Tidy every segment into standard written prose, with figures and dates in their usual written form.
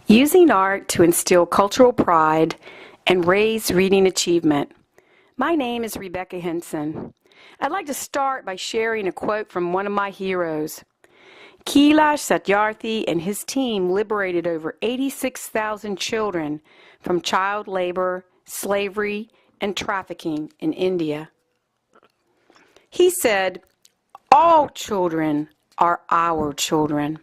Using art to instill cultural pride and raise reading achievement. My name is Rebecca Henson. I'd like to start by sharing a quote from one of my heroes. Kailash Satyarthi and his team liberated over 86,000 children from child labor, slavery, and trafficking in India. He said, "All children are our children."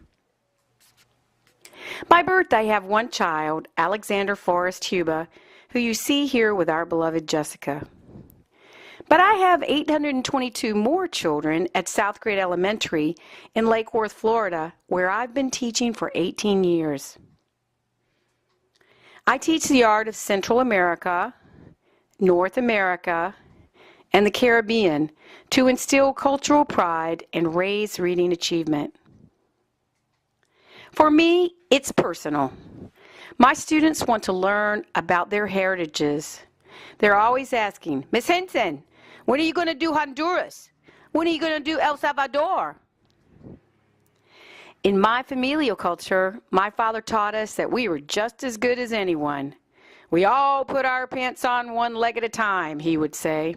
By birth, I have one child, Alexander Forrest Huba, who you see here with our beloved Jessica. But I have 822 more children at South Grade Elementary in Lake Worth, Florida, where I've been teaching for 18 years. I teach the art of Central America, North America, and the Caribbean to instill cultural pride and raise reading achievement. For me, it's personal. My students want to learn about their heritages. They're always asking, "Miss Henson, when are you going to do Honduras? When are you going to do El Salvador?" In my familial culture, my father taught us that we were just as good as anyone. "We all put our pants on one leg at a time," he would say.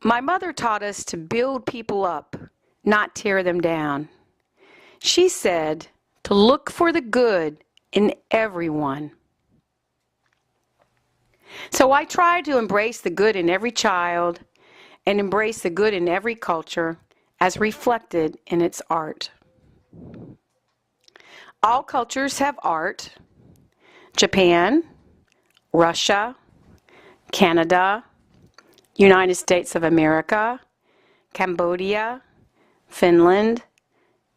My mother taught us to build people up, not tear them down. She said to look for the good in everyone. So I try to embrace the good in every child and embrace the good in every culture as reflected in its art. All cultures have art. Japan, Russia, Canada, United States of America, Cambodia, Finland,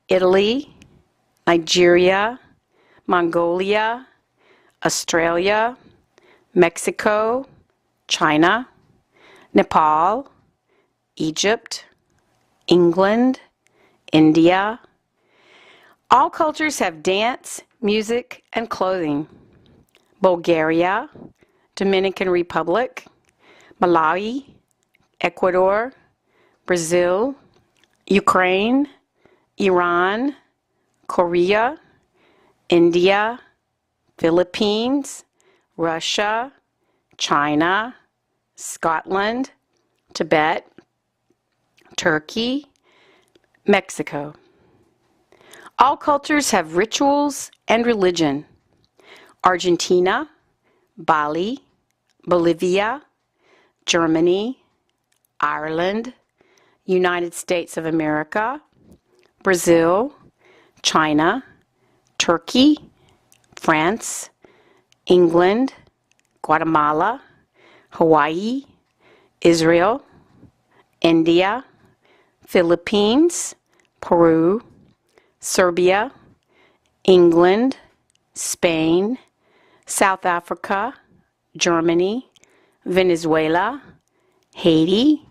Italy, Nigeria, Mongolia, Australia, Mexico, China, Nepal, Egypt, England, India. All cultures have dance, music, and clothing. Bulgaria, Dominican Republic, Malawi, Ecuador, Brazil, Ukraine, Iran, Korea, India, Philippines, Russia, China, Scotland, Tibet, Turkey, Mexico. All cultures have rituals and religion. Argentina, Bali, Bolivia, Germany, Ireland, United States of America, Brazil, China, Turkey, France, England, Guatemala, Hawaii, Israel, India, Philippines, Peru, Serbia, England, Spain, South Africa, Germany, Venezuela, Haiti,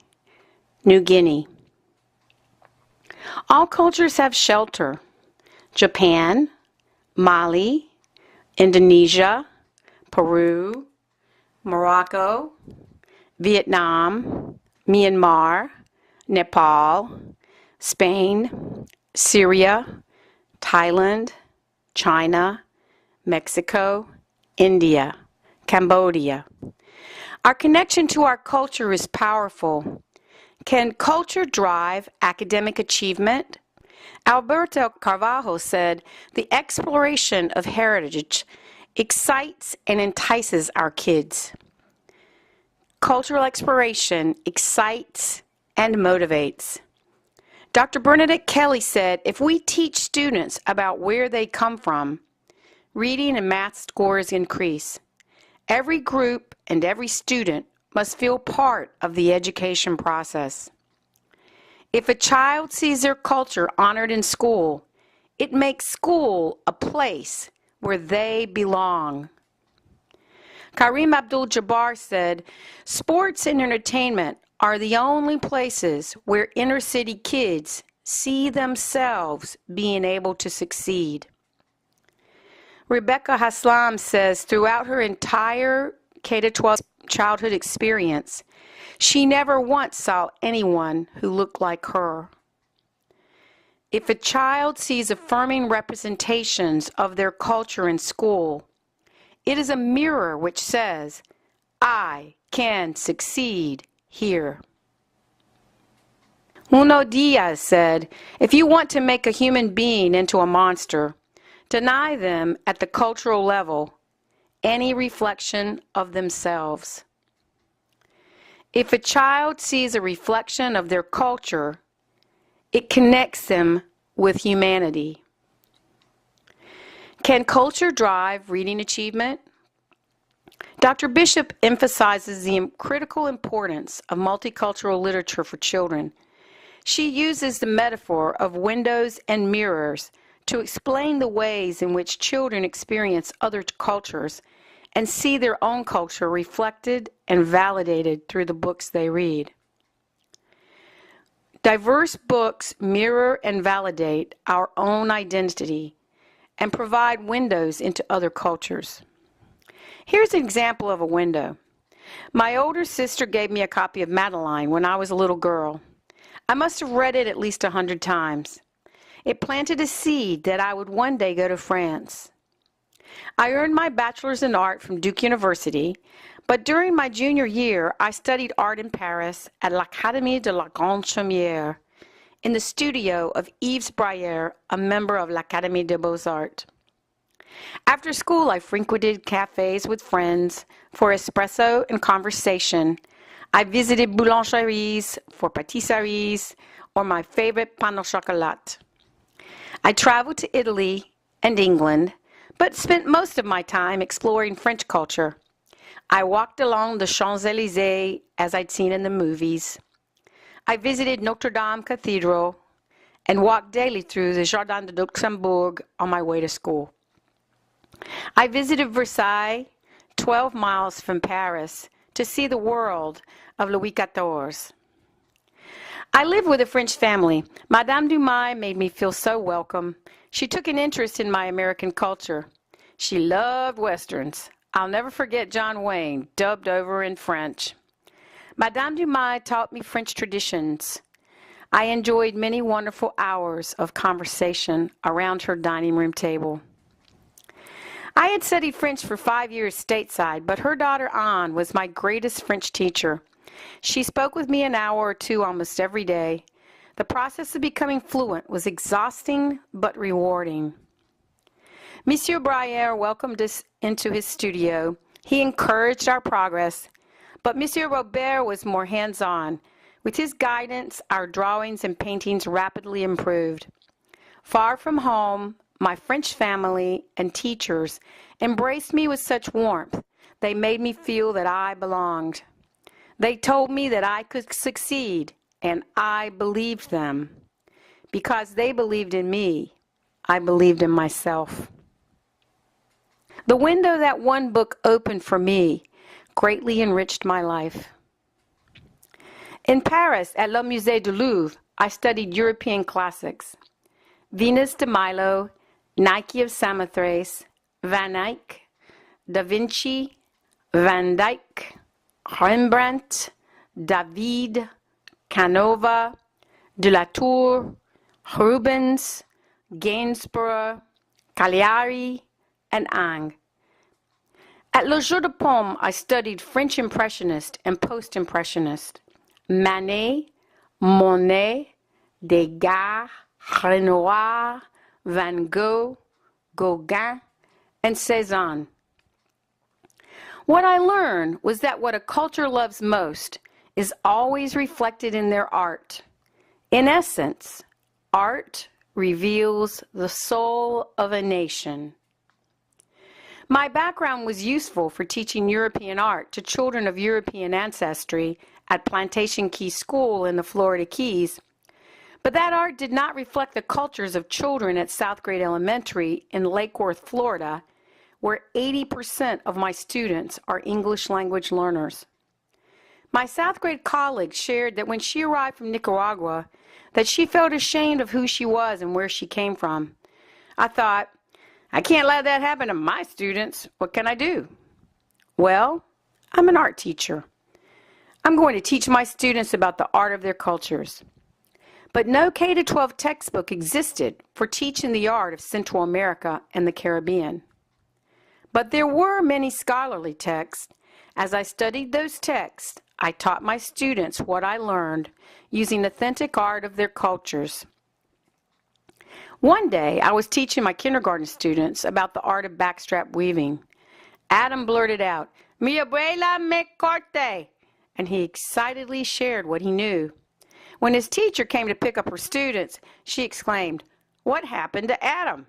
New Guinea. All cultures have shelter. Japan, Mali, Indonesia, Peru, Morocco, Vietnam, Myanmar, Nepal, Spain, Syria, Thailand, China, Mexico, India, Cambodia. Our connection to our culture is powerful. Can culture drive academic achievement? Alberto Carvalho said, "The exploration of heritage excites and entices our kids." Cultural exploration excites and motivates. Dr. Bernadette Kelly said, "If we teach students about where they come from, reading and math scores increase. Every group and every student must feel part of the education process. If a child sees their culture honored in school, it makes school a place where they belong." Kareem Abdul-Jabbar said, "Sports and entertainment are the only places where inner city kids see themselves being able to succeed." Rebecca Haslam says throughout her entire K-12 childhood experience, she never once saw anyone who looked like her. If a child sees affirming representations of their culture in school, it is a mirror which says, I can succeed here. Junot Diaz said, if you want to make a human being into a monster, deny them at the cultural level any reflection of themselves. If a child sees a reflection of their culture, it connects them with humanity. Can culture drive reading achievement? Dr. Bishop emphasizes the critical importance of multicultural literature for children. She uses the metaphor of windows and mirrors to explain the ways in which children experience other cultures and see their own culture reflected and validated through the books they read. Diverse books mirror and validate our own identity and provide windows into other cultures. Here's an example of a window. My older sister gave me a copy of Madeline when I was a little girl. I must have read it at least 100 times. It planted a seed that I would one day go to France. I earned my bachelor's in art from Duke University, but during my junior year, I studied art in Paris at l'Académie de la Grande Chaumière, in the studio of Yves Brayer, a member of l'Académie des Beaux-Arts. After school, I frequented cafes with friends for espresso and conversation. I visited boulangeries for pâtisseries or my favorite pain au chocolat. I traveled to Italy and England, but spent most of my time exploring French culture. I walked along the Champs-Élysées as I'd seen in the movies. I visited Notre Dame Cathedral and walked daily through the Jardin de Luxembourg on my way to school. I visited Versailles, 12 miles from Paris, to see the world of Louis XIV. I lived with a French family. Madame Dumas made me feel so welcome. She took an interest in my American culture. She loved Westerns. I'll never forget John Wayne, dubbed over in French. Madame Dumas taught me French traditions. I enjoyed many wonderful hours of conversation around her dining room table. I had studied French for 5 years stateside, but her daughter Anne was my greatest French teacher. She spoke with me an hour or two almost every day. The process of becoming fluent was exhausting but rewarding. Monsieur Brayer welcomed us into his studio. He encouraged our progress, but Monsieur Robert was more hands-on. With his guidance, our drawings and paintings rapidly improved. Far from home, my French family and teachers embraced me with such warmth. They made me feel that I belonged. They told me that I could succeed, and I believed them. Because they believed in me, I believed in myself. The window that one book opened for me greatly enriched my life. In Paris, at Le Musée du Louvre, I studied European classics. Venus de Milo, Nike of Samothrace, Van Eyck, Da Vinci, Van Dyck, Rembrandt, David, Canova, de la Tour, Rubens, Gainsborough, Cagliari, and Ingres. At Le Jeu de Paume, I studied French Impressionist and Post-Impressionist, Manet, Monet, Degas, Renoir, Van Gogh, Gauguin, and Cézanne. What I learned was that what a culture loves most is always reflected in their art. In essence, art reveals the soul of a nation. My background was useful for teaching European art to children of European ancestry at Plantation Key School in the Florida Keys, but that art did not reflect the cultures of children at South Grade Elementary in Lake Worth, Florida, where 80% of my students are English language learners. My South Grade colleague shared that when she arrived from Nicaragua, that she felt ashamed of who she was and where she came from. I thought, I can't let that happen to my students. What can I do? Well, I'm an art teacher. I'm going to teach my students about the art of their cultures. but no K-12 textbook existed for teaching the art of Central America and the Caribbean. But there were many scholarly texts. As I studied those texts, I taught my students what I learned using authentic art of their cultures. One day, I was teaching my kindergarten students about the art of backstrap weaving. Adam blurted out, "Mi abuela me corte," and he excitedly shared what he knew. When his teacher came to pick up her students, she exclaimed, "What happened to Adam?"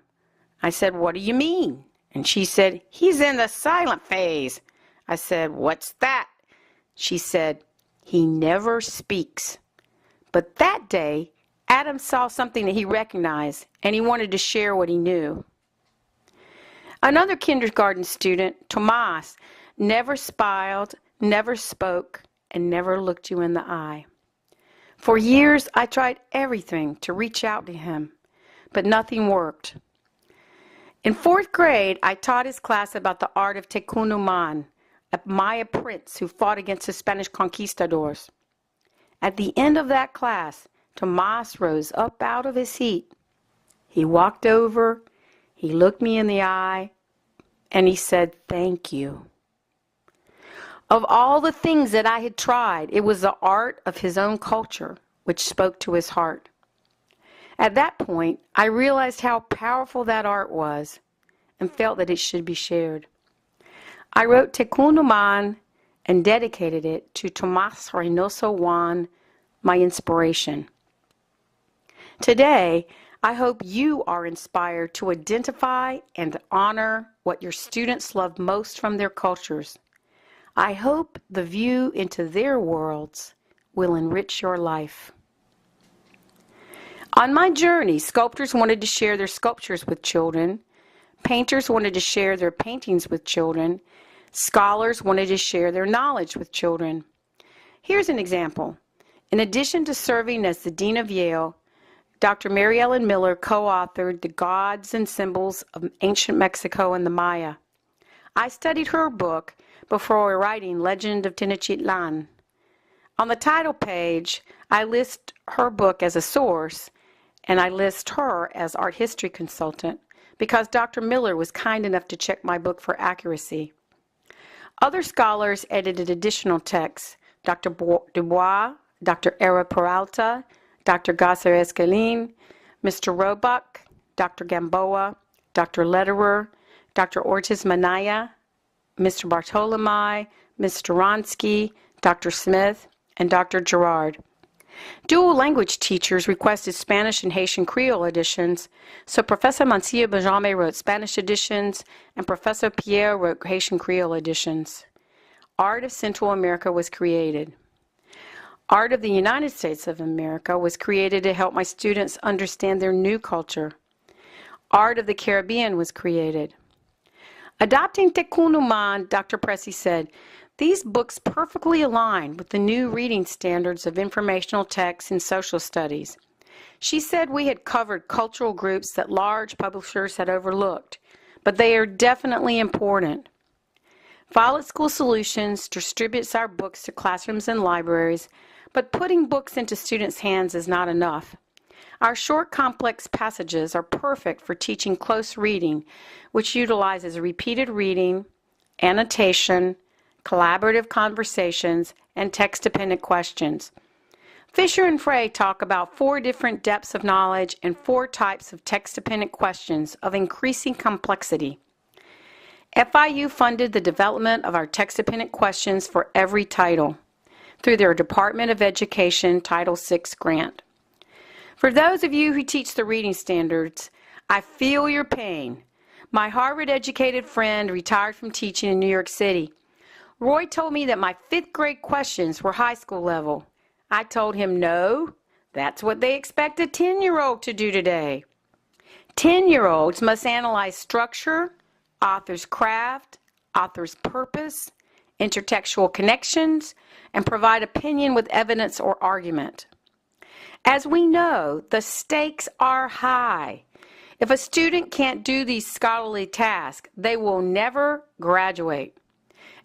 I said, "What do you mean?" And she said, "He's in the silent phase." I said, "What's that?" She said, "He never speaks." But that day, Adam saw something that he recognized, and he wanted to share what he knew. Another kindergarten student, Tomas, never smiled, never spoke, and never looked you in the eye. For years, I tried everything to reach out to him, but nothing worked. In 4th grade, I taught his class about the art of Tecunuman, a Maya prince who fought against the Spanish conquistadors. At the end of that class, Tomas rose up out of his seat. He walked over, he looked me in the eye, and he said, "Thank you." Of all the things that I had tried, it was the art of his own culture which spoke to his heart. At that point, I realized how powerful that art was and felt that it should be shared. I wrote Tecunuman and dedicated it to Tomas Reynoso Juan, my inspiration. Today, I hope you are inspired to identify and honor what your students love most from their cultures. I hope the view into their worlds will enrich your life. On my journey, sculptors wanted to share their sculptures with children. Painters wanted to share their paintings with children. Scholars wanted to share their knowledge with children. Here's an example. In addition to serving as the Dean of Yale, Dr. Mary Ellen Miller co-authored The Gods and Symbols of Ancient Mexico and the Maya. I studied her book before writing Legend of Tenochtitlan. On the title page, I list her book as a source, and I list her as art history consultant because Dr. Miller was kind enough to check my book for accuracy. Other scholars edited additional texts. Dr. Dubois, Dr. Era Peralta, Dr. Gasser Escalin, Mr. Roebuck, Dr. Gamboa, Dr. Lederer, Dr. Ortiz Manaya, Mr. Bartolomei, Mr. Ronsky, Dr. Smith, and Dr. Gerard. Dual language teachers requested Spanish and Haitian Creole editions, so Professor Mancia Benjamin wrote Spanish editions and Professor Pierre wrote Haitian Creole editions. Art of Central America was created. Art of the United States of America was created to help my students understand their new culture. Art of the Caribbean was created. Adopting Tecunuman, Dr. Pressey said, "These books perfectly align with the new reading standards of informational texts in social studies." She said we had covered cultural groups that large publishers had overlooked, but they are definitely important. Violet School Solutions distributes our books to classrooms and libraries, but putting books into students' hands is not enough. Our short, complex passages are perfect for teaching close reading, which utilizes repeated reading, annotation, collaborative conversations, and text-dependent questions. Fisher and Frey talk about 4 different depths of knowledge and 4 types of text-dependent questions of increasing complexity. FIU funded the development of our text-dependent questions for every title through their Department of Education Title VI grant. For those of you who teach the reading standards, I feel your pain. My Harvard-educated friend retired from teaching in New York City. Roy told me that my 5th grade questions were high school level. I told him, no, that's what they expect a 10-year-old to do today. 10-year-olds must analyze structure, author's craft, author's purpose, intertextual connections, and provide opinion with evidence or argument. As we know, the stakes are high. If a student can't do these scholarly tasks, they will never graduate.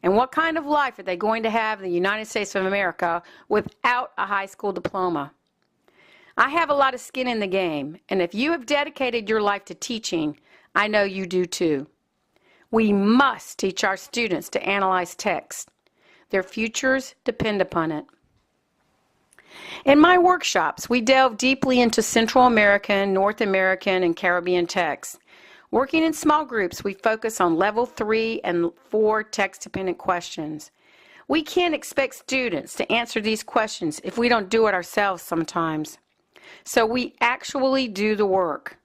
And what kind of life are they going to have in the United States of America without a high school diploma? I have a lot of skin in the game, and if you have dedicated your life to teaching, I know you do too. We must teach our students to analyze text. Their futures depend upon it. In my workshops, we delve deeply into Central American, North American, and Caribbean texts. Working in small groups, we focus on level 3 and 4 text-dependent questions. We can't expect students to answer these questions if we don't do it ourselves sometimes. So we actually do the work.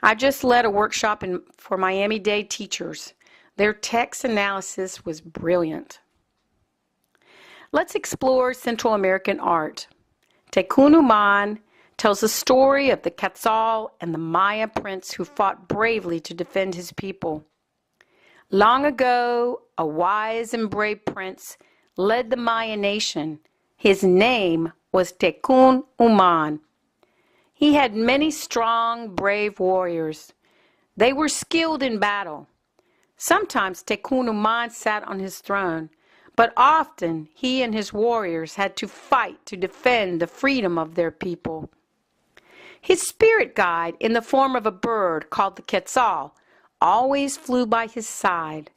I just led a workshop for Miami-Dade teachers. Their text analysis was brilliant. Let's explore Central American art. Tecún tells the story of the Quetzal and the Maya prince who fought bravely to defend his people. Long ago, a wise and brave prince led the Maya nation. His name was Tecún. He had many strong, brave warriors. They were skilled in battle. Sometimes Tecún sat on his throne, but often he and his warriors had to fight to defend the freedom of their people. His spirit guide, in the form of a bird called the Quetzal, always flew by his side.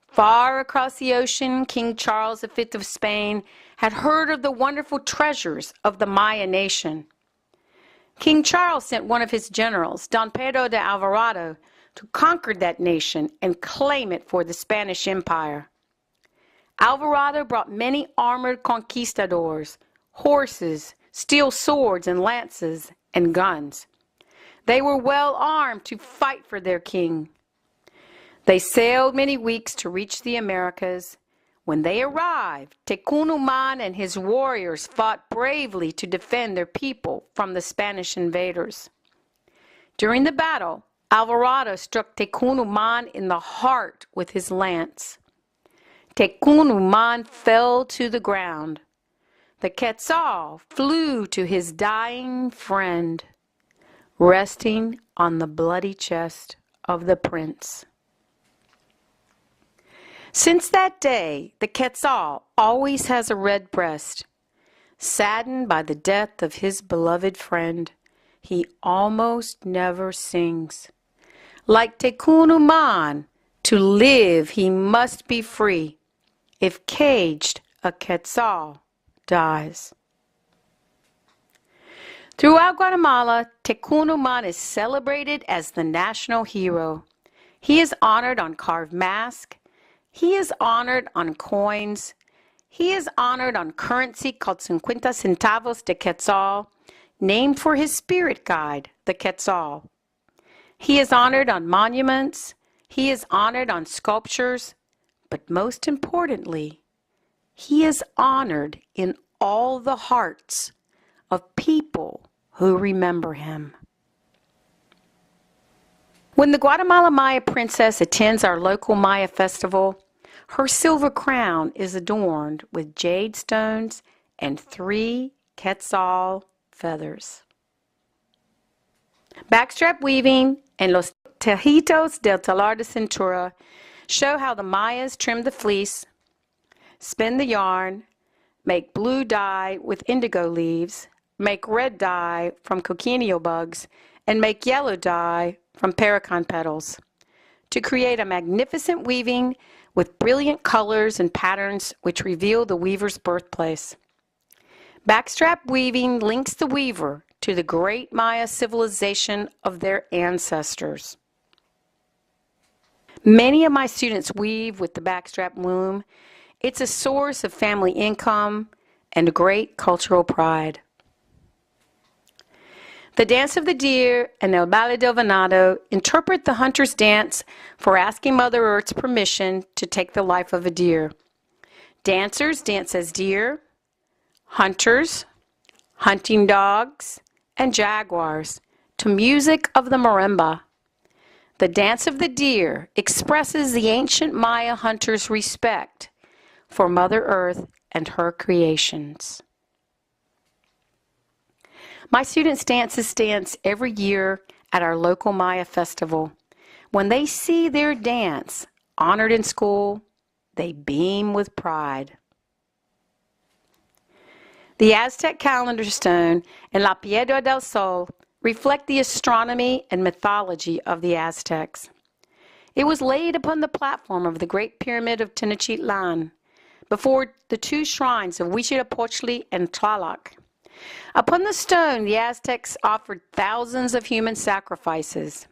Far across the ocean, King Charles V of Spain had heard of the wonderful treasures of the Maya nation. King Charles sent one of his generals, Don Pedro de Alvarado, to conquer that nation and claim it for the Spanish Empire. Alvarado brought many armored conquistadors, horses, steel swords and lances, and guns. They were well armed to fight for their king. They sailed many weeks to reach the Americas. When they arrived, Tecún and his warriors fought bravely to defend their people from the Spanish invaders. During the battle, Alvarado struck Tecún in the heart with his lance. Tecún fell to the ground. The Quetzal flew to his dying friend, resting on the bloody chest of the prince. Since that day, the Quetzal always has a red breast. Saddened by the death of his beloved friend, he almost never sings. Like Tecún, to live he must be free. If caged, a Quetzal dies. Throughout Guatemala, Tecún is celebrated as the national hero. He is honored on carved masks. He is honored on coins. He is honored on currency called 50 centavos de Quetzal, named for his spirit guide, the Quetzal. He is honored on monuments. He is honored on sculptures. But most importantly, he is honored in all the hearts of people who remember him. When the Guatemala Maya princess attends our local Maya festival, her silver crown is adorned with jade stones and 3 Quetzal feathers. Backstrap weaving and los tejidos del telar de cintura show how the Mayas trim the fleece, spin the yarn, make blue dye with indigo leaves, make red dye from cochineal bugs, and make yellow dye from pecan petals to create a magnificent weaving with brilliant colors and patterns which reveal the weaver's birthplace. Backstrap weaving links the weaver to the great Maya civilization of their ancestors. Many of my students weave with the backstrap loom. It's a source of family income and great cultural pride. The Dance of the Deer and El Baile del Venado interpret the hunter's dance for asking Mother Earth's permission to take the life of a deer. Dancers dance as deer, hunters, hunting dogs, and jaguars to music of the marimba. The Dance of the Deer expresses the ancient Maya hunters' respect for Mother Earth and her creations. My students dance every year at our local Maya festival. When they see their dance honored in school, they beam with pride. The Aztec calendar stone and La Piedra del Sol reflect the astronomy and mythology of the Aztecs. It was laid upon the platform of the Great Pyramid of Tenochtitlan, before the two shrines of Huitzilopochtli and Tlaloc. Upon the stone, the Aztecs offered thousands of human sacrifices.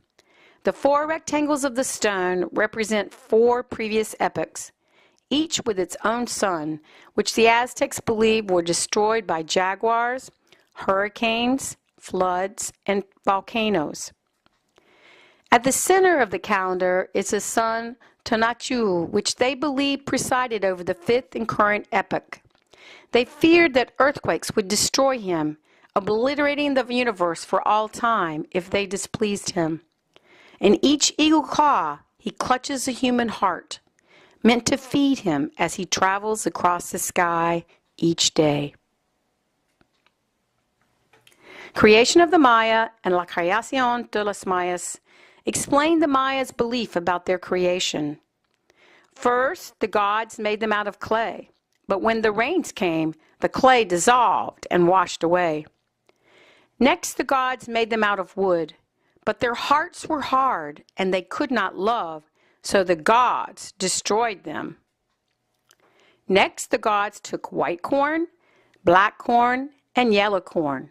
The four rectangles of the stone represent four previous epochs, each with its own sun, which the Aztecs believed were destroyed by jaguars, hurricanes, floods, and volcanoes. At the center of the calendar is the sun Tonatiuh, which they believed presided over the fifth and current epoch. They feared that earthquakes would destroy him, obliterating the universe for all time if they displeased him. In each eagle claw, he clutches a human heart, meant to feed him as he travels across the sky each day. Creation of the Maya and La Creación de los Mayas explain the Mayas' belief about their creation. First, the gods made them out of clay, but when the rains came, the clay dissolved and washed away. Next, the gods made them out of wood, but their hearts were hard and they could not love, so the gods destroyed them. Next, the gods took white corn, black corn, and yellow corn.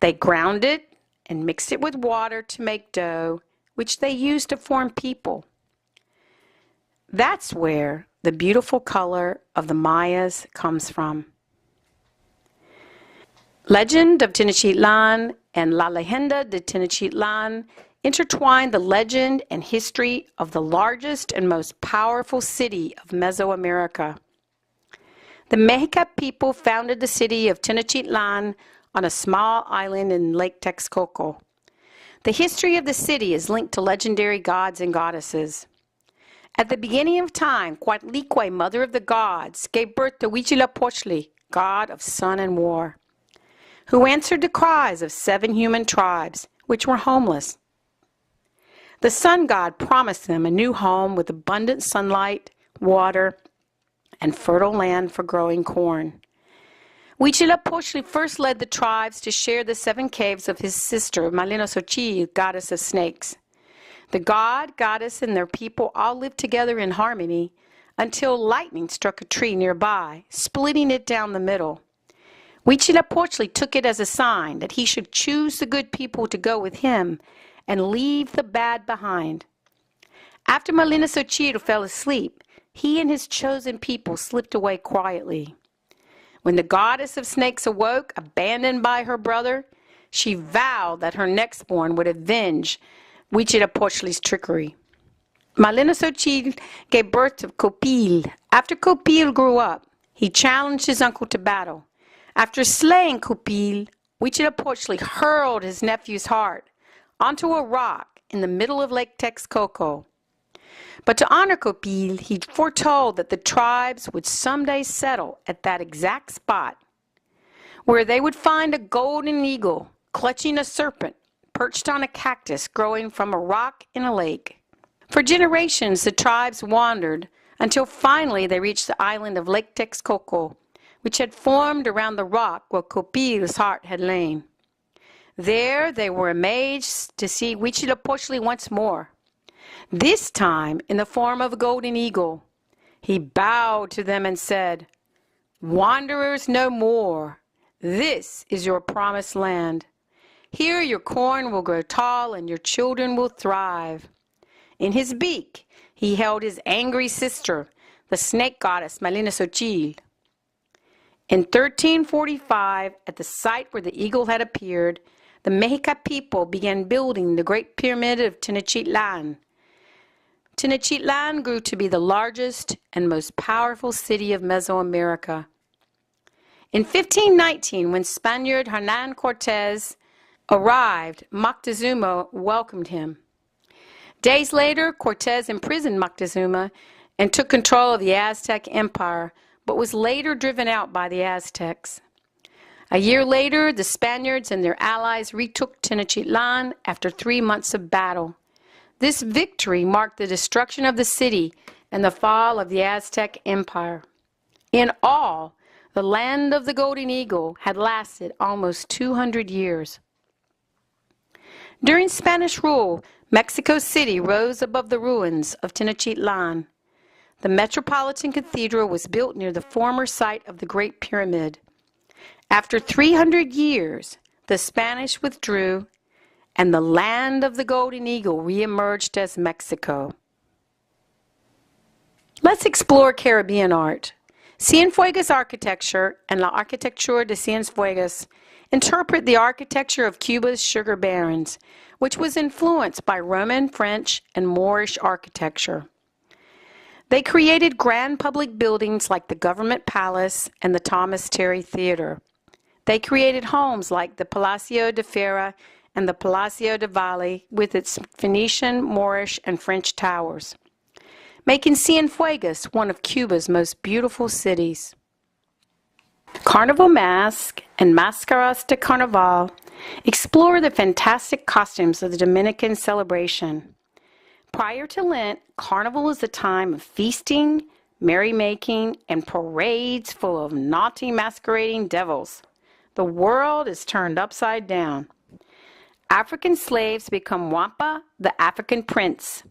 They ground it and mixed it with water to make dough, which they used to form people. That's where the beautiful color of the Mayas comes from. Legend of Tenochtitlan and La Leyenda de Tenochtitlan intertwine the legend and history of the largest and most powerful city of Mesoamerica. The Mexica people founded the city of Tenochtitlan on a small island in Lake Texcoco. The history of the city is linked to legendary gods and goddesses. At the beginning of time, Coatlicue, mother of the gods, gave birth to Huitzilopochtli, god of sun and war, who answered the cries of 7 human tribes, which were homeless. The sun god promised them a new home with abundant sunlight, water, and fertile land for growing corn. Huitzilopochtli first led the tribes to share the 7 caves of his sister, Malinosochil, goddess of snakes. The god, goddess, and their people all lived together in harmony until lightning struck a tree nearby, splitting it down the middle. Huitzilopochtli took it as a sign that he should choose the good people to go with him and leave the bad behind. After Malinosochil fell asleep, he and his chosen people slipped away quietly. When the goddess of snakes awoke, abandoned by her brother, she vowed that her nextborn would avenge Huitzilopochtli's trickery. Malinosochil gave birth to Copil. After Copil grew up, he challenged his uncle to battle. After slaying Copil, Huitzilopochtli hurled his nephew's heart onto a rock in the middle of Lake Texcoco. But to honor Copil, he foretold that the tribes would someday settle at that exact spot, where they would find a golden eagle clutching a serpent perched on a cactus growing from a rock in a lake. For generations, the tribes wandered until finally they reached the island of Lake Texcoco, which had formed around the rock where Copil's heart had lain. There they were amazed to see Huitzilopochtli once more, this time in the form of a golden eagle. He bowed to them and said, "Wanderers no more. This is your promised land. Here your corn will grow tall and your children will thrive." In his beak, he held his angry sister, the snake goddess Malinosochil. In 1345, at the site where the eagle had appeared, the Mexica people began building the Great Pyramid of Tenochtitlan. Tenochtitlan grew to be the largest and most powerful city of Mesoamerica. In 1519, when Spaniard Hernan Cortez arrived, Moctezuma welcomed him. Days later, Cortez imprisoned Moctezuma and took control of the Aztec Empire, but was later driven out by the Aztecs. A year later, the Spaniards and their allies retook Tenochtitlan after 3 months of battle. This victory marked the destruction of the city and the fall of the Aztec Empire. In all, the land of the Golden Eagle, had lasted almost 200 years. During Spanish rule, Mexico City rose above the ruins of Tenochtitlan. The Metropolitan Cathedral was built near the former site of the Great Pyramid. After 300 years, the Spanish withdrew, and the land of the Golden Eagle reemerged as Mexico. Let's explore Caribbean art. Cienfuegos architecture and La Arquitectura de Cienfuegos interpret the architecture of Cuba's sugar barons, which was influenced by Roman, French, and Moorish architecture. They created grand public buildings like the Government Palace and the Thomas Terry Theater. They created homes like the Palacio de Fera and the Palacio de Valle with its Phoenician, Moorish, and French towers, making Cienfuegos one of Cuba's most beautiful cities. Carnival Mask and Mascaras de Carnaval explore the fantastic costumes of the Dominican celebration. Prior to Lent, Carnival is a time of feasting, merrymaking, and parades full of naughty masquerading devils. The world is turned upside down. African slaves become Wampa, the African prince.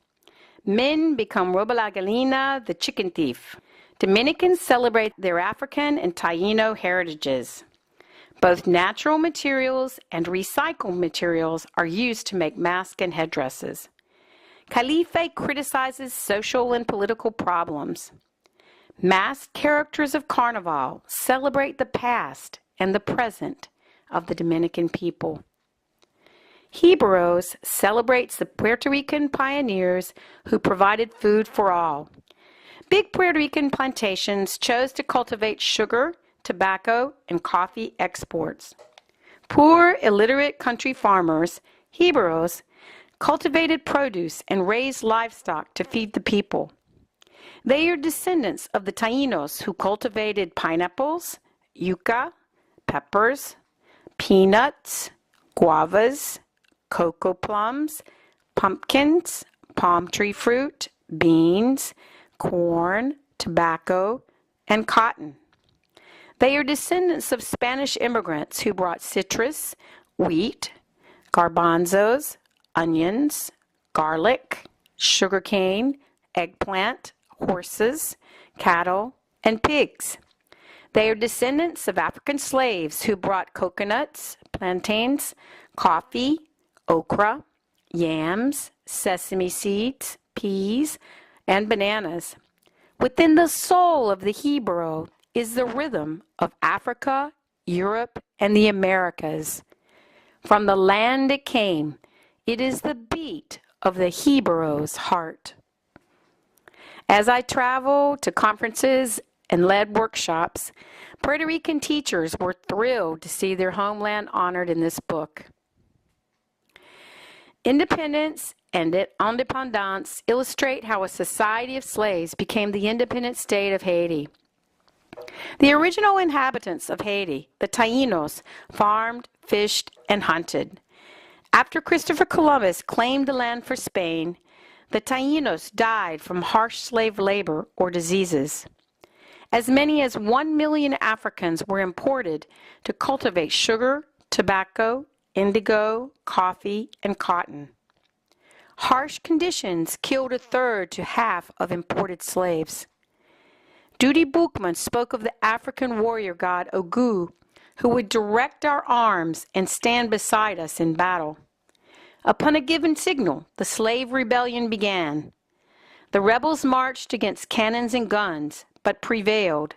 Men become Roba la Gallina, the chicken thief. Dominicans celebrate their African and Taíno heritages. Both natural materials and recycled materials are used to make masks and headdresses. Calife criticizes social and political problems. Masked characters of Carnival celebrate the past and the present of the Dominican people. Jibaros celebrates the Puerto Rican pioneers who provided food for all. Big Puerto Rican plantations chose to cultivate sugar, tobacco, and coffee exports. Poor, illiterate country farmers, Jibaros, cultivated produce and raised livestock to feed the people. They are descendants of the Taínos who cultivated pineapples, yuca, peppers, peanuts, guavas, cocoa plums, pumpkins, palm tree fruit, beans, corn, tobacco, and cotton. They are descendants of Spanish immigrants who brought citrus, wheat, garbanzos, onions, garlic, sugarcane, eggplant, horses, cattle, and pigs. They are descendants of African slaves who brought coconuts, plantains, coffee, okra, yams, sesame seeds, peas, and bananas. Within the soul of the Jibaro is the rhythm of Africa, Europe, and the Americas. From the land it came, it is the beat of the Jibaro's heart. As I traveled to conferences and led workshops, Puerto Rican teachers were thrilled to see their homeland honored in this book. Independence and independence illustrate how a society of slaves became the independent state of Haiti. The original inhabitants of Haiti, the Taínos, farmed, fished, and hunted. After Christopher Columbus claimed the land for Spain, the Taínos died from harsh slave labor or diseases. As many as 1 million Africans were imported to cultivate sugar, tobacco, indigo, coffee, and cotton. Harsh conditions killed a third to half of imported slaves. Duty Boukman spoke of the African warrior god Ogu, who would direct our arms and stand beside us in battle. Upon a given signal, the slave rebellion began. The rebels marched against cannons and guns, but prevailed.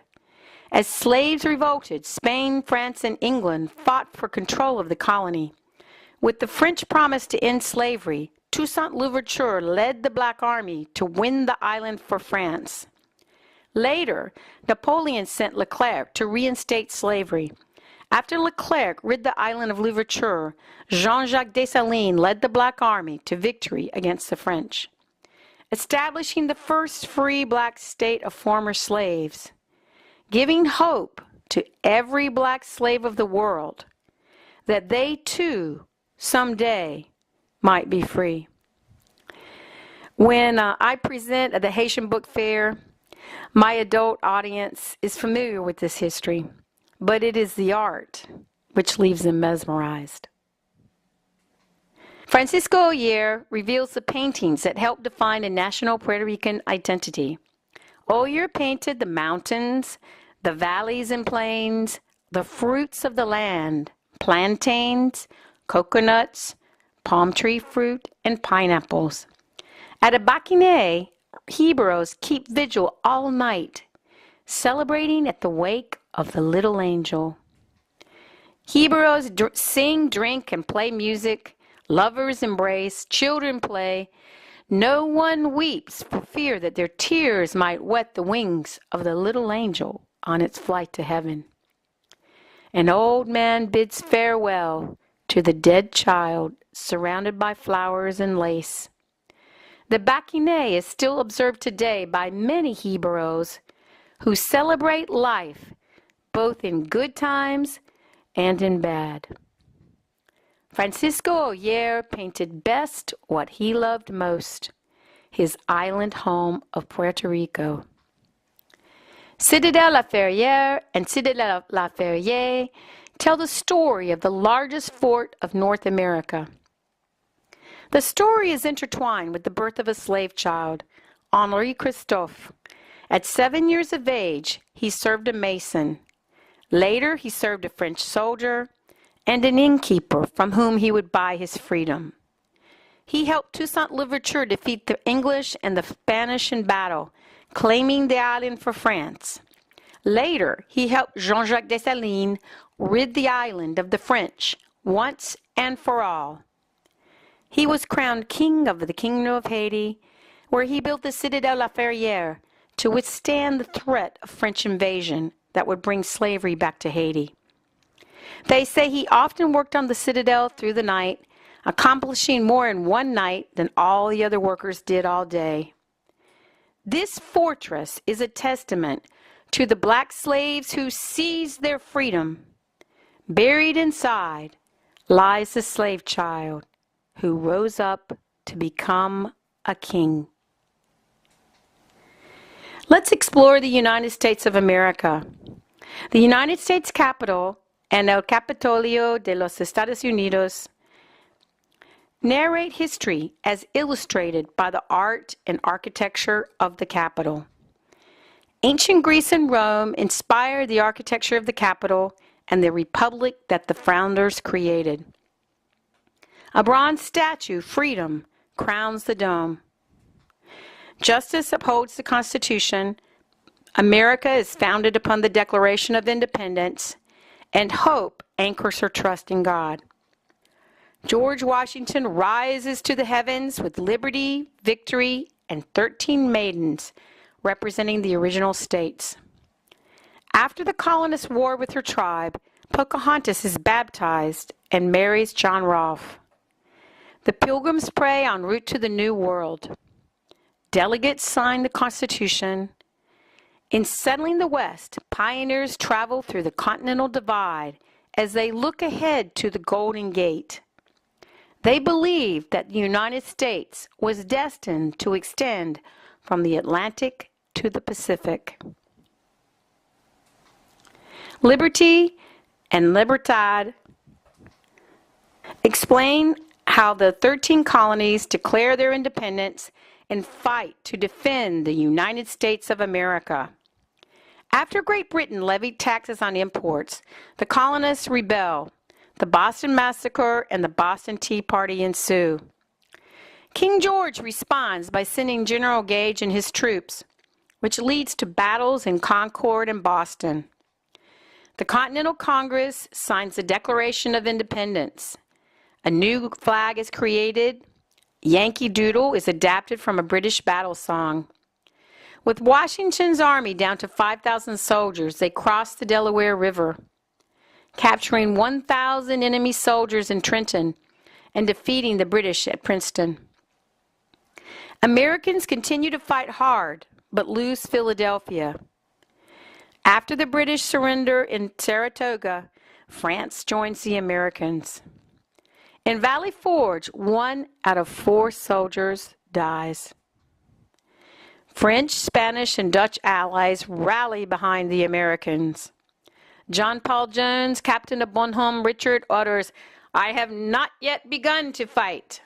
As slaves revolted, Spain, France, and England fought for control of the colony. With the French promise to end slavery, Toussaint Louverture led the Black Army to win the island for France. Later, Napoleon sent Leclerc to reinstate slavery. After Leclerc rid the island of Louverture, Jean-Jacques Dessalines led the Black Army to victory against the French, establishing the first free black state of former slaves, giving hope to every black slave of the world that they too someday might be free. When I present at the Haitian Book Fair, My adult audience is familiar with this history, but it is the art which leaves them mesmerized. Francisco Oyer reveals the paintings that help define a national Puerto Rican identity. Oyer painted the mountains, the valleys and plains, the fruits of the land, plantains, coconuts, palm tree fruit, and pineapples. At a Bacchine, Hebrews keep vigil all night, celebrating at the wake of the little angel. Hebrews sing, drink, and play music. Lovers embrace, children play. No one weeps for fear that their tears might wet the wings of the little angel on its flight to heaven. An old man bids farewell to the dead child surrounded by flowers and lace. The Bacchine is still observed today by many Hebrews who celebrate life both in good times and in bad. Francisco Oyer painted best what he loved most, his island home of Puerto Rico. Citadelle La Ferrière and Citadelle La Ferrière tell the story of the largest fort of North America. The story is intertwined with the birth of a slave child, Henri Christophe. At 7 years of age, he served a mason. Later, he served a French soldier and an innkeeper from whom he would buy his freedom. He helped Toussaint Louverture defeat the English and the Spanish in battle, claiming the island for France. Later, he helped Jean-Jacques Dessalines rid the island of the French once and for all. He was crowned king of the Kingdom of Haiti, where he built the Citadelle La Ferrière to withstand the threat of French invasion that would bring slavery back to Haiti. They say he often worked on the citadel through the night, accomplishing more in one night than all the other workers did all day. This fortress is a testament to the black slaves who seized their freedom. Buried inside lies the slave child who rose up to become a king. Let's explore the United States of America. The United States Capitol and El Capitolio de los Estados Unidos narrate history as illustrated by the art and architecture of the Capitol. Ancient Greece and Rome inspired the architecture of the Capitol and the republic that the founders created. A bronze statue, Freedom, crowns the dome. Justice upholds the Constitution. America is founded upon the Declaration of Independence, and hope anchors her trust in God. George Washington rises to the heavens with liberty, victory, and 13 maidens representing the original states. After the colonists war with her tribe, Pocahontas is baptized and marries John Rolfe. The Pilgrims pray en route to the New World. Delegates sign the Constitution. In settling the West, pioneers travel through the Continental Divide as they look ahead to the Golden Gate. They believed that the United States was destined to extend from the Atlantic to the Pacific. Liberty and Libertad explain how the 13 colonies declare their independence and fight to defend the United States of America. After Great Britain levied taxes on imports, the colonists rebel. The Boston Massacre and the Boston Tea Party ensue. King George responds by sending General Gage and his troops, which leads to battles in Concord and Boston. The Continental Congress signs the Declaration of Independence. A new flag is created. Yankee Doodle is adapted from a British battle song. With Washington's army down to 5,000 soldiers, they crossed the Delaware River, capturing 1,000 enemy soldiers in Trenton and defeating the British at Princeton. Americans continue to fight hard, but lose Philadelphia. After the British surrender in Saratoga, France joins the Americans. In Valley Forge, 1 out of 4 soldiers dies. French, Spanish, and Dutch allies rally behind the Americans. John Paul Jones, captain of Bonhomme Richard, orders, "I have not yet begun to fight."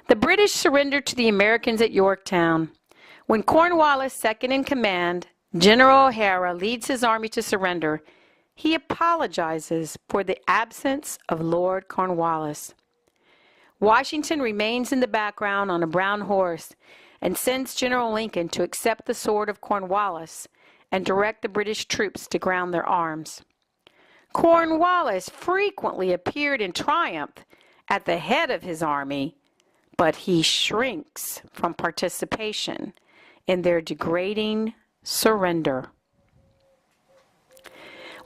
The British surrendered to the Americans at Yorktown. When Cornwallis, second in command, General O'Hara leads his army to surrender, he apologizes for the absence of Lord Cornwallis. Washington remains in the background on a brown horse and sends General Lincoln to accept the sword of Cornwallis and direct the British troops to ground their arms. Cornwallis frequently appeared in triumph at the head of his army, but he shrinks from participation in their degrading surrender.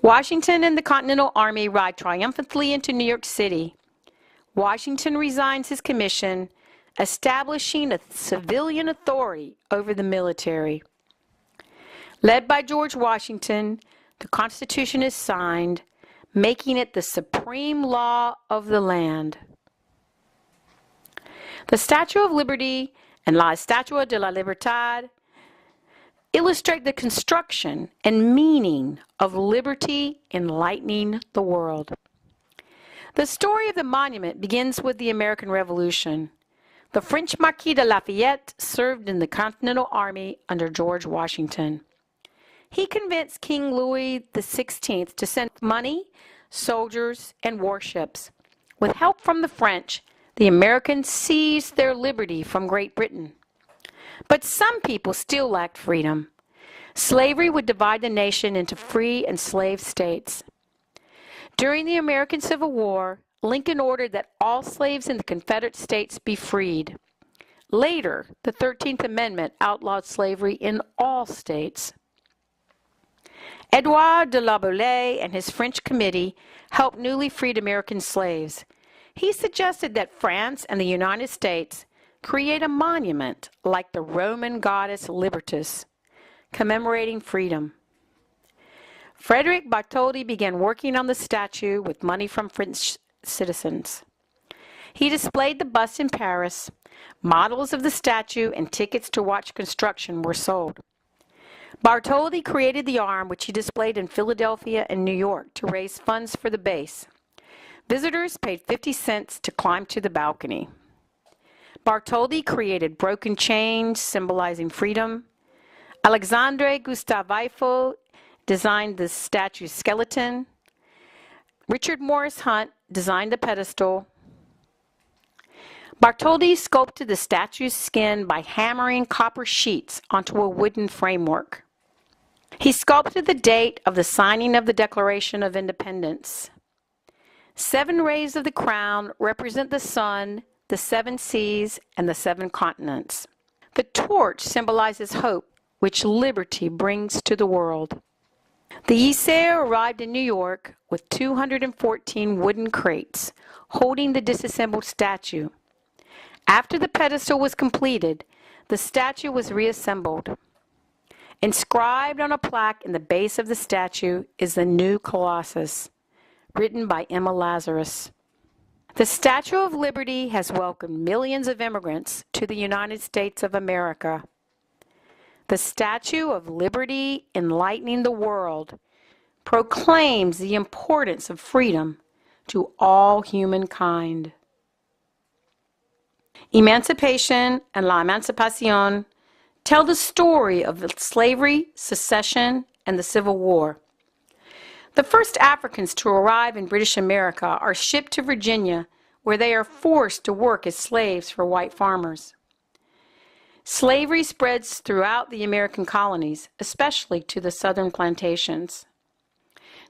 Washington and the Continental Army ride triumphantly into New York City. Washington resigns his commission, establishing a civilian authority over the military. Led by George Washington, the Constitution is signed, making it the supreme law of the land. The Statue of Liberty and La Estatua de la Libertad illustrate the construction and meaning of liberty enlightening the world. The story of the monument begins with the American Revolution. The French Marquis de Lafayette served in the Continental Army under George Washington. He convinced King Louis XVI to send money, soldiers, and warships. With help from the French, the Americans seized their liberty from Great Britain. But some people still lacked freedom. Slavery would divide the nation into free and slave states. During the American Civil War, Lincoln ordered that all slaves in the Confederate States be freed. Later, the 13th Amendment outlawed slavery in all states. Edouard de la Boulaye and his French committee helped newly freed American slaves. He suggested that France and the United States create a monument like the Roman goddess Libertas, commemorating freedom. Frederick Bartholdi began working on the statue with money from French citizens. He displayed the bust in Paris. Models of the statue and tickets to watch construction were sold. Bartholdi created the arm, which he displayed in Philadelphia and New York to raise funds for the base. Visitors paid 50 cents to climb to the balcony. Bartholdi created broken chains symbolizing freedom. Alexandre Gustave Eiffel designed the statue's skeleton. Richard Morris Hunt designed the pedestal. Bartholdi sculpted the statue's skin by hammering copper sheets onto a wooden framework. He sculpted the date of the signing of the Declaration of Independence. 7 rays of the crown represent the sun, the 7 seas, and the 7 continents. The torch symbolizes hope, which liberty brings to the world. The Esair arrived in New York with 214 wooden crates holding the disassembled statue. After the pedestal was completed, the statue was reassembled. Inscribed on a plaque in the base of the statue is the New Colossus, written by Emma Lazarus. The Statue of Liberty has welcomed millions of immigrants to the United States of America. The Statue of Liberty enlightening the world proclaims the importance of freedom to all humankind. Emancipation and La Emancipación tell the story of slavery, secession, and the Civil War. The first Africans to arrive in British America are shipped to Virginia, where they are forced to work as slaves for white farmers. Slavery spreads throughout the American colonies, especially to the southern plantations.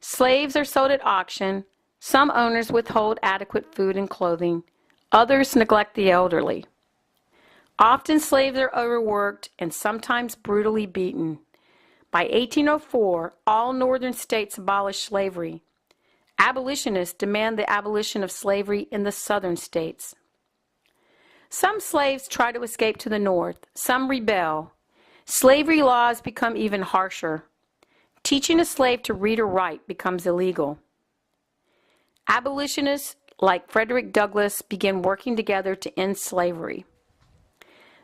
Slaves are sold at auction. Some owners withhold adequate food and clothing. Others neglect the elderly. Often slaves are overworked and sometimes brutally beaten. By 1804, all northern states abolished slavery. Abolitionists demand the abolition of slavery in the southern states. Some slaves try to escape to the north. Some rebel. Slavery laws become even harsher. Teaching a slave to read or write becomes illegal. Abolitionists like Frederick Douglass begin working together to end slavery.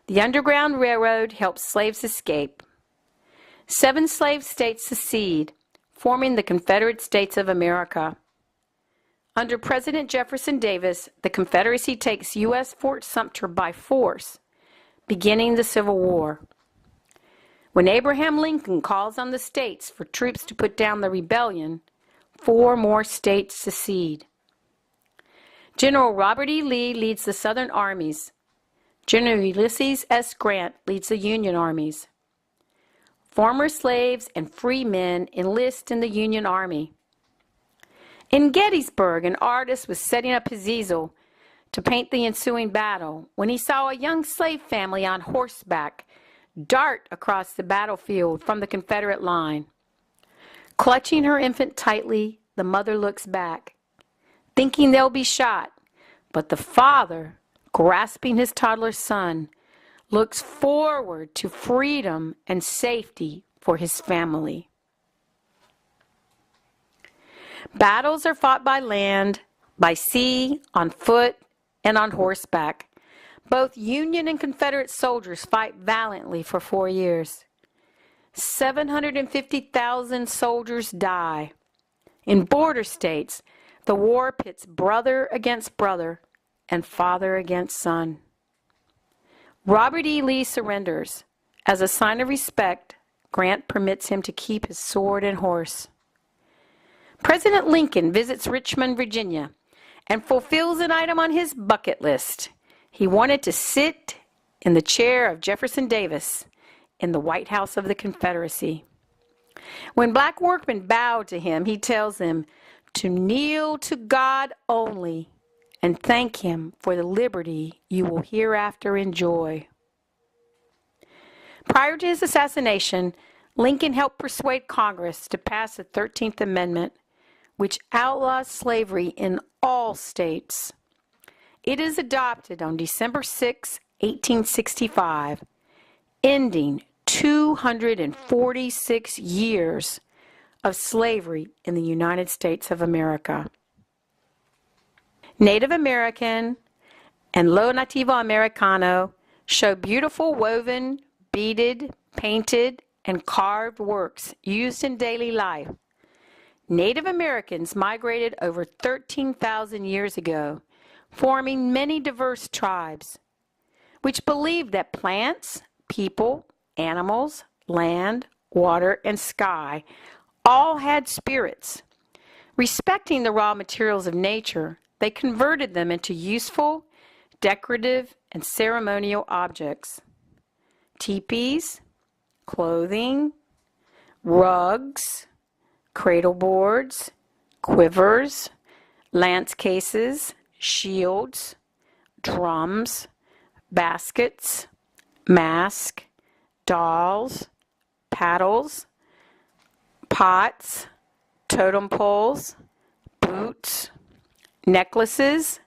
The Underground Railroad helped slaves escape. 7 slave states secede, forming the Confederate States of America. Under President Jefferson Davis, the Confederacy takes U.S. Fort Sumter by force, beginning the Civil War. When Abraham Lincoln calls on the states for troops to put down the rebellion, 4 more states secede. General Robert E. Lee leads the Southern armies. General Ulysses S. Grant leads the Union armies. Former slaves and free men enlist in the Union Army. In Gettysburg, an artist was setting up his easel to paint the ensuing battle when he saw a young slave family on horseback dart across the battlefield from the Confederate line. Clutching her infant tightly, the mother looks back, thinking they'll be shot, but the father, grasping his toddler son, looks forward to freedom and safety for his family. Battles are fought by land, by sea, on foot, and on horseback. Both Union and Confederate soldiers fight valiantly for 4 years. 750,000 soldiers die. In border states, the war pits brother against brother and father against son. Robert E. Lee surrenders. As a sign of respect, Grant permits him to keep his sword and horse. President Lincoln visits Richmond, Virginia, and fulfills an item on his bucket list. He wanted to sit in the chair of Jefferson Davis in the White House of the Confederacy. When black workmen bow to him, he tells them to kneel to God only and thank him for the liberty you will hereafter enjoy. Prior to his assassination, Lincoln helped persuade Congress to pass the 13th Amendment, which outlaws slavery in all states. It is adopted on December 6, 1865, ending 246 years of slavery in the United States of America. Native American and Lo Nativo Americano show beautiful woven, beaded, painted, and carved works used in daily life. Native Americans migrated over 13,000 years ago, forming many diverse tribes, which believed that plants, people, animals, land, water, and sky all had spirits. Respecting the raw materials of nature, they converted them into useful, decorative, and ceremonial objects. Teepees, clothing, rugs, cradle boards, quivers, lance cases, shields, drums, baskets, masks, dolls, paddles, pots, totem poles, boots, necklaces,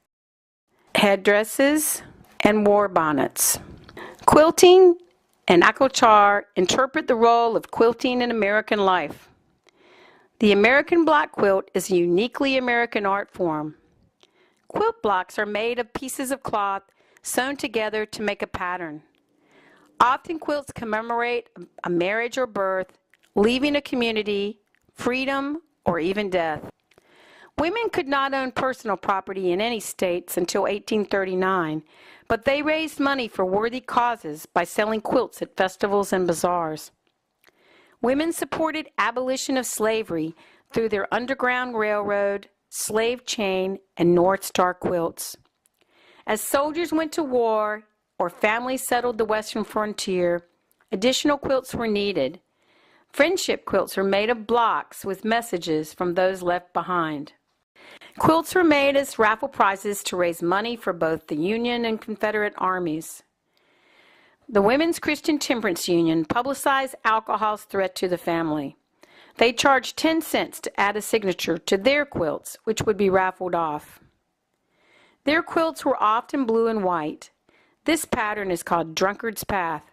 headdresses, and war bonnets. Quilting and culture interpret the role of quilting in American life. The American block quilt is a uniquely American art form. Quilt blocks are made of pieces of cloth sewn together to make a pattern. Often quilts commemorate a marriage or birth, leaving a community, freedom, or even death. Women could not own personal property in any states until 1839, but they raised money for worthy causes by selling quilts at festivals and bazaars. Women supported abolition of slavery through their Underground Railroad, slave chain, and North Star quilts. As soldiers went to war or families settled the western frontier, additional quilts were needed. Friendship quilts were made of blocks with messages from those left behind. Quilts were made as raffle prizes to raise money for both the Union and Confederate armies. The Women's Christian Temperance Union publicized alcohol's threat to the family. They charged 10 cents to add a signature to their quilts, which would be raffled off. Their quilts were often blue and white. This pattern is called Drunkard's Path.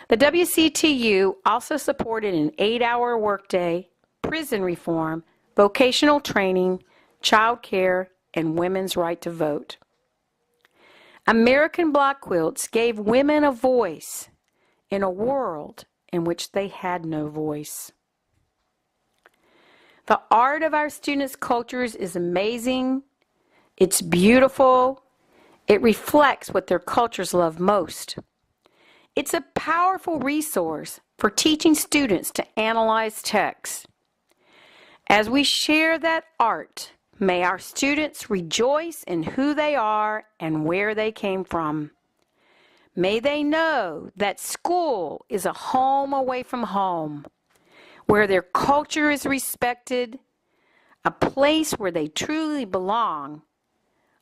The WCTU also supported an 8-hour workday, prison reform, vocational training, child care, and women's right to vote. American block quilts gave women a voice in a world in which they had no voice. The art of our students' cultures is amazing. It's beautiful. It reflects what their cultures love most. It's a powerful resource for teaching students to analyze text. As we share that art, may our students rejoice in who they are and where they came from. May they know that school is a home away from home, where their culture is respected, a place where they truly belong,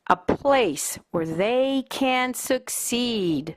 a place where they can succeed.